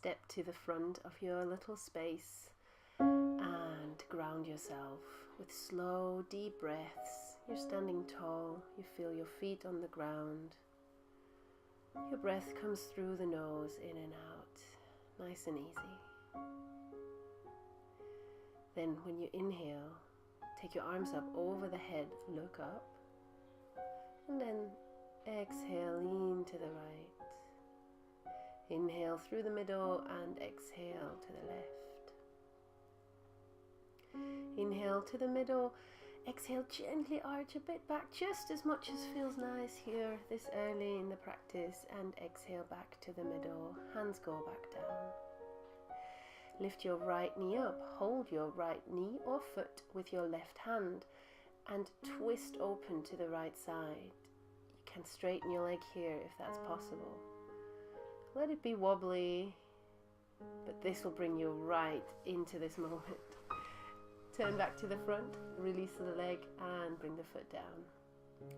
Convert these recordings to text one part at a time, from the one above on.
step to the front of your little space and ground yourself with slow, deep breaths. You're standing tall, you feel your feet on the ground. Your breath comes through the nose, in and out, nice and easy. Then when you inhale, take your arms up over the head, look up, and then exhale, lean to the right. Inhale through the middle and exhale to the left. Inhale to the middle, exhale, gently arch a bit back, just as much as feels nice here this early in the practice, and exhale back to the middle, hands go back down. Lift your right knee up, hold your right knee or foot with your left hand and twist open to the right side. You can straighten your leg here if that's possible. Let it be wobbly, but this will bring you right into this moment. Turn back to the front, release the leg and bring the foot down.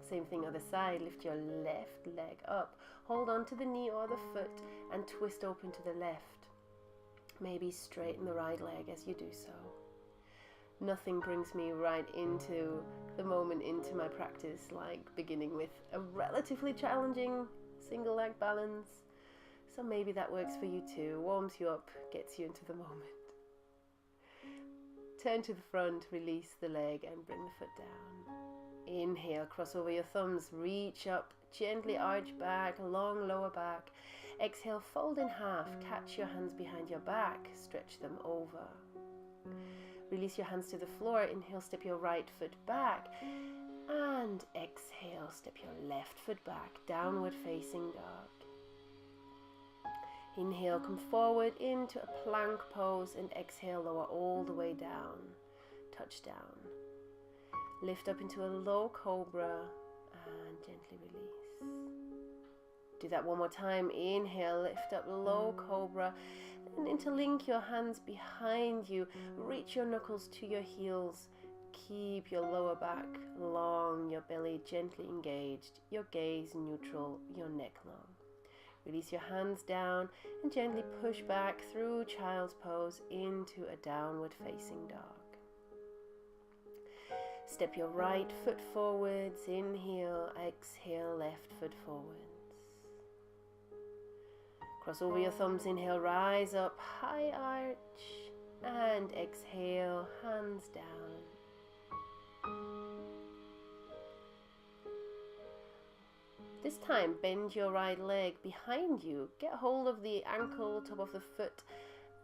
Same thing other side, lift your left leg up, hold on to the knee or the foot and twist open to the left. Maybe straighten the right leg as you do so. Nothing brings me right into the moment, into my practice, like beginning with a relatively challenging single leg balance. So maybe that works for you too, warms you up, gets you into the moment. Turn to the front, release the leg and bring the foot down. Inhale, cross over your thumbs, reach up, gently arch back, long lower back. Exhale, fold in half, catch your hands behind your back, stretch them over. Release your hands to the floor, inhale, step your right foot back, and exhale, step your left foot back, downward facing dog. Inhale, come forward into a plank pose and exhale, lower all the way down, touch down. Lift up into a low cobra and gently release. Do that one more time. Inhale, lift up, low cobra, and interlink your hands behind you. Reach your knuckles to your heels. Keep your lower back long, your belly gently engaged, your gaze neutral, your neck long. Release your hands down and gently push back through child's pose into a downward facing dog. Step your right foot forwards, inhale, exhale, left foot forwards. Cross over your thumbs, inhale, rise up, high arch, and exhale, hands down. This time, bend your right leg behind you, get hold of the ankle, top of the foot,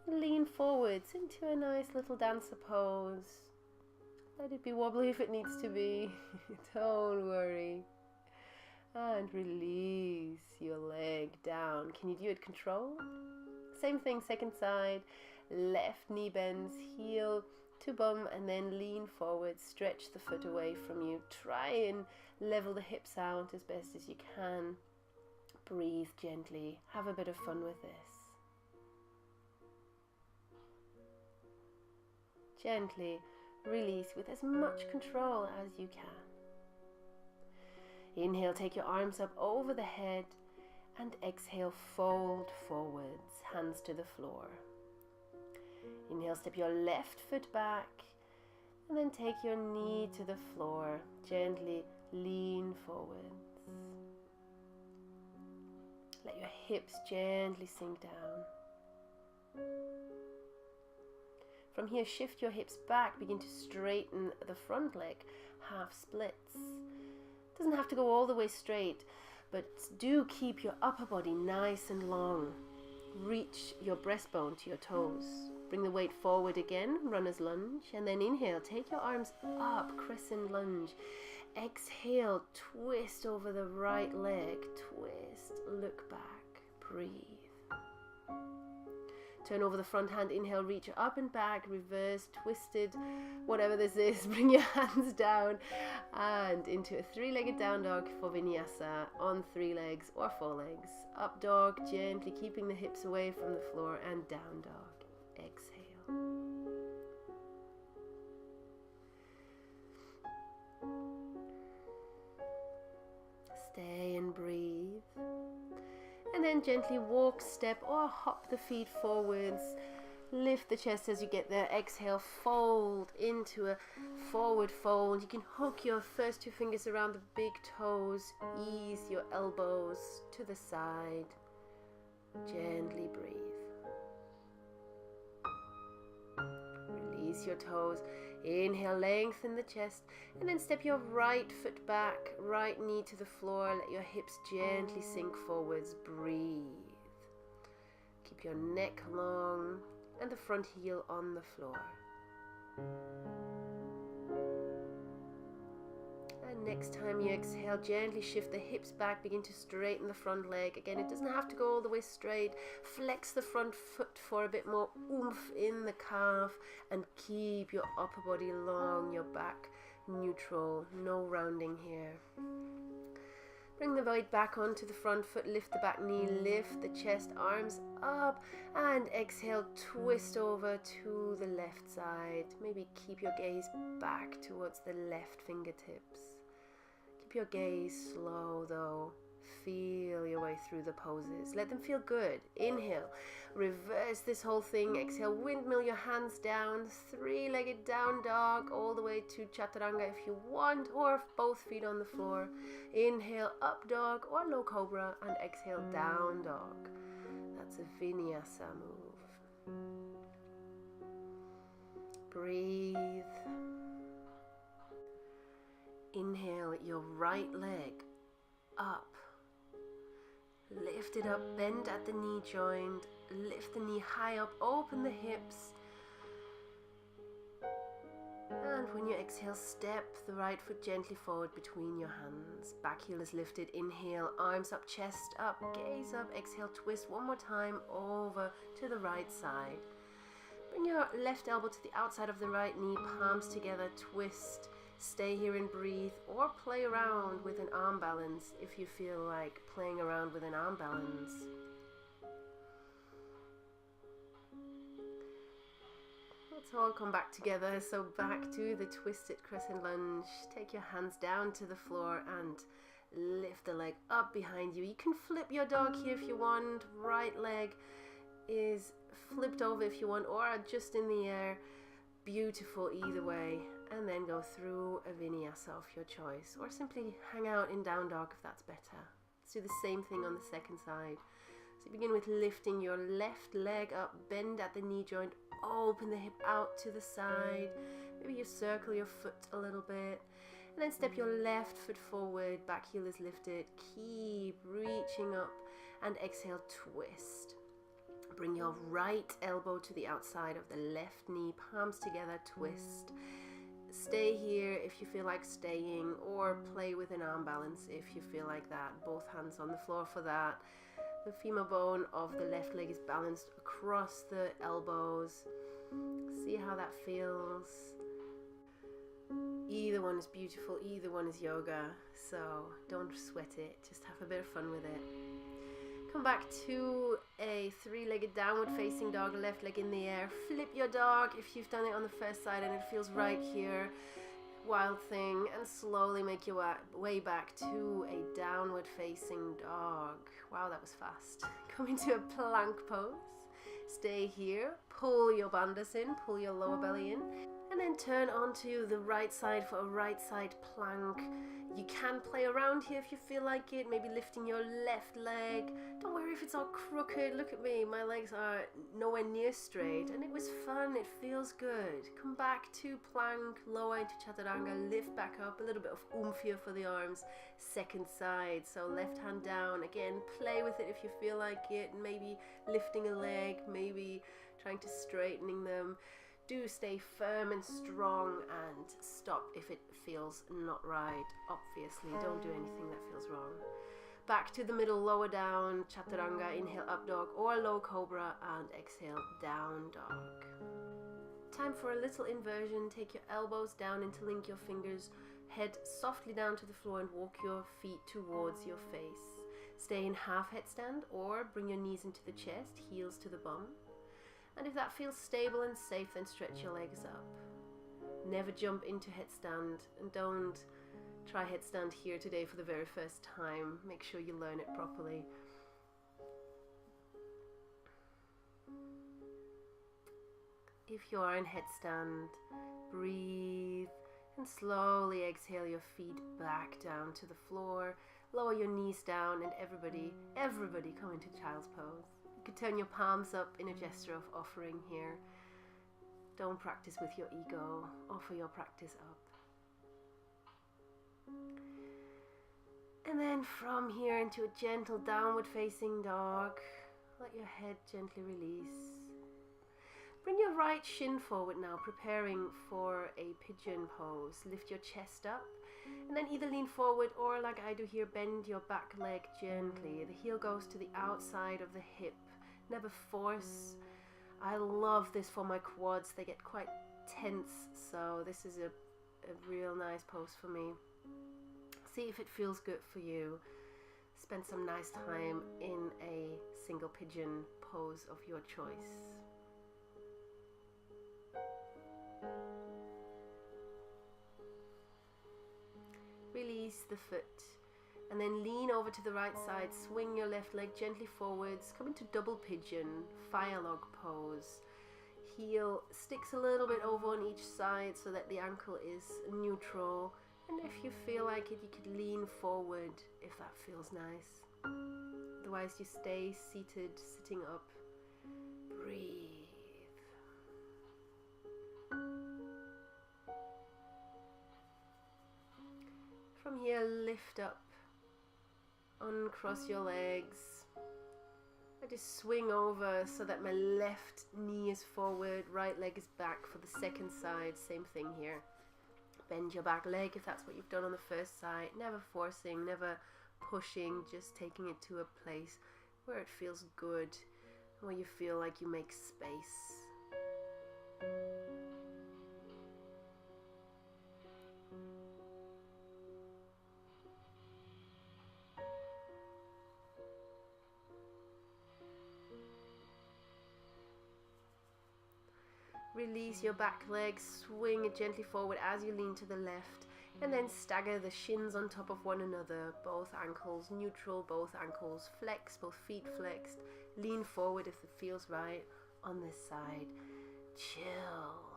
and lean forwards into a nice little dancer pose. Let it be wobbly if it needs to be, don't worry. And release your leg down. Can you do it controlled? Same thing, second side. Left knee bends, heel to bum, and then lean forward. Stretch the foot away from you. Try and level the hips out as best as you can. Breathe gently. Have a bit of fun with this. Gently release with as much control as you can. Inhale, take your arms up over the head and exhale, fold forwards, hands to the floor. Inhale, step your left foot back and then take your knee to the floor, gently lean forwards. Let your hips gently sink down. From here, shift your hips back, begin to straighten the front leg, half splits. Doesn't have to go all the way straight, but do keep your upper body nice and long. Reach your breastbone to your toes. Bring the weight forward again, runner's lunge, and then inhale, take your arms up, crescent lunge. Exhale, twist over the right leg, twist, look back, breathe. Turn over the front hand, inhale, reach up and back, reverse, twisted, whatever this is, bring your hands down and into a three-legged down dog for Vinyasa on 3 legs or 4 legs. Up dog, gently keeping the hips away from the floor, and down dog. Exhale. Stay and breathe. And then gently walk, step or hop the feet forwards. Lift the chest as you get there. Exhale, fold into a forward fold. You can hook your first 2 fingers around the big toes. Ease your elbows to the side. Gently breathe. Release your toes. Inhale, lengthen the chest, and then step your right foot back, right knee to the floor. Let your hips gently sink forwards. Breathe. Keep your neck long and the front heel on the floor. And next time you exhale, gently shift the hips back, begin to straighten the front leg. Again, it doesn't have to go all the way straight. Flex the front foot for a bit more oomph in the calf, and keep your upper body long, your back neutral, no rounding here. Bring the weight back onto the front foot, lift the back knee, lift the chest, arms up, and exhale, twist over to the left side. Maybe keep your gaze back towards the left fingertips. Keep your gaze slow though. Feel your way through the poses. Let them feel good. Inhale, reverse this whole thing. Exhale, windmill your hands down, 3-legged down dog, all the way to chaturanga if you want, or both feet on the floor. Inhale, up dog or low cobra, and exhale, down dog. That's a vinyasa move. Breathe. Inhale your right leg up. Lift it up, bend at the knee joint, lift the knee high up, open the hips. And when you exhale, step the right foot gently forward between your hands. Back heel is lifted. Inhale, arms up, chest up, gaze up. Exhale, twist one more time over to the right side. Bring your left elbow to the outside of the right knee, palms together, twist. Stay here and breathe, or play around with an arm balance if you feel like playing around with an arm balance. Let's all come back together. So back to the twisted crescent lunge. Take your hands down to the floor and lift the leg up behind you. You can flip your dog here if you want. Right leg is flipped over if you want, or just in the air. Beautiful either way. And then go through a vinyasa of your choice, or simply hang out in down dog if that's better. Let's do the same thing on the second side. So begin with lifting your left leg up, bend at the knee joint, open the hip out to the side. Maybe you circle your foot a little bit, and then step your left foot forward, back heel is lifted. Keep reaching up, and exhale, twist. Bring your right elbow to the outside of the left knee, palms together, twist. Stay here if you feel like staying, or play with an arm balance if you feel like that. Both hands on the floor for that. The femur bone of the left leg is balanced across the elbows. See how that feels. Either one is beautiful, either one is yoga, so don't sweat it, just have a bit of fun with it. Come back to a 3-legged downward facing dog, left leg in the air. Flip your dog if you've done it on the first side and it feels right here. Wild thing, and slowly make your way back to a downward facing dog. Wow, that was fast. Come into a plank pose. Stay here, pull your bandhas in, pull your lower belly in, and then turn onto the right side for a right side plank. You can play around here if you feel like it, maybe lifting your left leg. Don't worry if it's all crooked. Look at me, my legs are nowhere near straight, and it was fun, it feels good. Come back to plank, lower into chaturanga, lift back up, a little bit of oomph here for the arms. Second side, so left hand down, again, play with it if you feel like it, maybe lifting a leg, maybe trying to straightening them. Do stay firm and strong, and stop if it feels not right. Obviously, don't do anything that feels wrong. Back to the middle, lower down, chaturanga, inhale up dog or low cobra, and exhale down dog. Time for a little inversion. Take your elbows down, interlink your fingers, head softly down to the floor and walk your feet towards your face. Stay in half headstand or bring your knees into the chest, heels to the bum. And if that feels stable and safe, then stretch your legs up. Never jump into headstand, and don't try headstand here today for the very first time. Make sure you learn it properly. If you are in headstand, breathe and slowly exhale your feet back down to the floor. Lower your knees down and everybody come into child's pose. You could turn your palms up in a gesture of offering here. Don't practice with your ego, offer your practice up. And then from here into a gentle downward facing dog. Let your head gently release. Bring your right shin forward now, preparing for a pigeon pose. Lift your chest up and then either lean forward or, like I do here, bend your back leg gently. The heel goes to the outside of the hip. Never force. I love this for my quads. They get quite tense, so this is a real nice pose for me. See if it feels good for you. Spend some nice time in a single pigeon pose of your choice. Release the foot and then lean over to the right side. Swing your left leg gently forwards. Come into double pigeon, fire log pose. Heel sticks a little bit over on each side so that the ankle is neutral. And if you feel like it, you could lean forward if that feels nice. Otherwise, you stay seated, sitting up. Breathe. From here, lift up, uncross your legs. I just swing over so that my left knee is forward, right leg is back for the second side. Same thing here. Bend your back leg if that's what you've done on the first side. Never forcing, never pushing, just taking it to a place where it feels good, where you feel like you make space. Release your back leg, swing it gently forward as you lean to the left, and then stagger the shins on top of one another. Both ankles neutral, both ankles flexed, both feet flexed. Lean forward if it feels right on this side. Chill.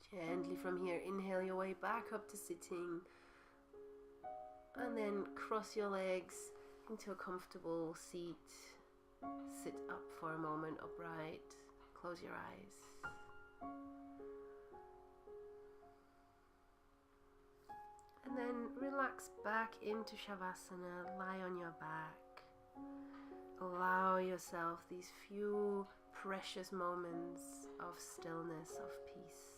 Gently from here, inhale your way back up to sitting, and then cross your legs into a comfortable seat. Sit up for a moment upright. Close your eyes. And then relax back into Shavasana. Lie on your back. Allow yourself these few precious moments of stillness, of peace.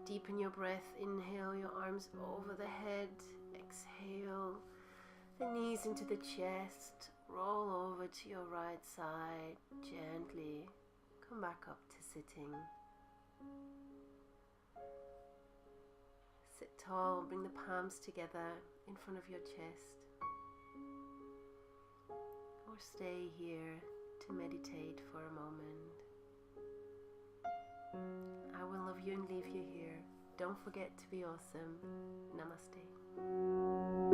Deepen your breath. Inhale your arms over the head. Exhale the knees into the chest. Roll over to your right side. Gently come back up to sitting. Sit tall. Bring the palms together in front of your chest. Or stay here to to meditate for a moment. I will love you and leave you here. Don't forget to be awesome. Namaste.